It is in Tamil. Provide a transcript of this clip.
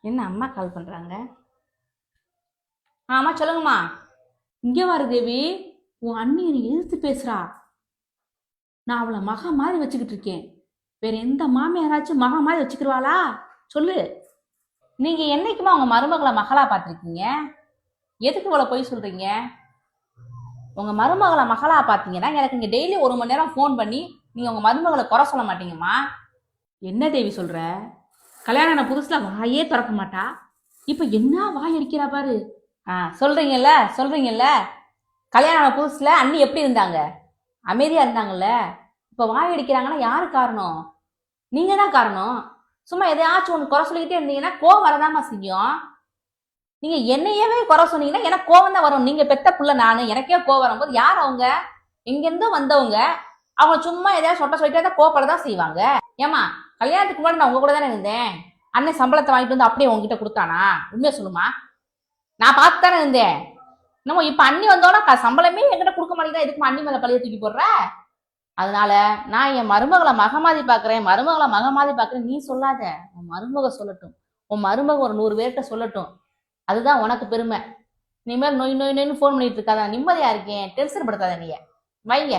என்ன அம்மா கால் பண்றாங்க? ஆமா சொல்லுங்கம்மா. இங்கே வாரு தேவி. உன் அண்ணி என்னை எதிர்த்து பேசுறா. நான் அவளை மக மாதிரி வச்சுக்கிட்டு இருக்கேன். வேற எந்த மாமியாராச்சும் மக மாதிரி வச்சுக்கிருவாளா? சொல்லு. நீங்க என்னைக்குமா உங்க மருமகளை மகளா பார்த்திருக்கீங்க? எதுக்கு இவ்வளவு பொய் சொல்றீங்க? உங்க மருமகளை மகளா பார்த்தீங்கன்னா எனக்கு இங்க டெய்லி 1 மணி நேரம் ஃபோன் பண்ணி நீங்க உங்க மருமகளை குறை சொல்ல மாட்டீங்கம்மா. என்ன தேவி சொல்ற? கல்யாணம் ஆன புதுசுல வாயே திறக்க மாட்டா. இப்ப என்ன வாய் அடிக்கிறா பாரு. சொல்றீங்கல்ல சொல்றீங்கல்ல. கல்யாணம் ஆன புதுசுல அண்ணி எப்படி இருந்தாங்க? அமைதியா இருந்தாங்கல்ல. இப்ப வாய் அடிக்கிறாங்கன்னா யாரு காரணம்? நீங்க தான் காரணம். சும்மா எதையாச்சும் ஒன்று குறை சொல்லிக்கிட்டே இருந்தீங்கன்னா கோவம் வரதாமா செய்யும். நீங்க என்னையவே குறை சொன்னீங்கன்னா எனக்கு கோவம் தான் வரும். நீங்க பெத்த புள்ள நானு, எனக்கே கோவம் வரும்போது யார் அவங்க? எங்கிருந்தோ வந்தவங்க. அவங்க சும்மா எதையாவது சொல்லிட்டே கோவப்படதான் செய்வாங்க. ஏமா கல்யாணத்துக்கு முன்னாடி நான் உங்க கூட தானே இருந்தேன். அண்ணன் சம்பளத்தை வாங்கிட்டு வந்து அப்படியே உங்ககிட்ட கொடுத்தானா? உண்மையா சொல்லுமா. நான் பார்த்து தானே இருந்தேன். நம்ம இப்ப அண்ணி வந்தோன்னா சம்பளமே என்கிட்ட கொடுக்க மாட்டேங்குதா? எதுக்கு அண்ணி மேல பழைய தூக்கி போடுற? அதனால நான் என் மருமகளை மகமாதி பாக்குறேன், மருமகளை மகமாதி பாக்குறேன் நீ சொல்லாத. உன் மருமக சொல்லட்டும். உன் மருமக ஒரு 100 பேர்கிட்ட சொல்லட்டும். அதுதான் உனக்கு பெருமை. இனிமேல் நோய் நோய் நோய்னு ஃபோன் பண்ணிட்டு இருக்காத. நிம்மதியா இருக்கேன். டென்ஷன் படுத்தாத நீ. வைங்க.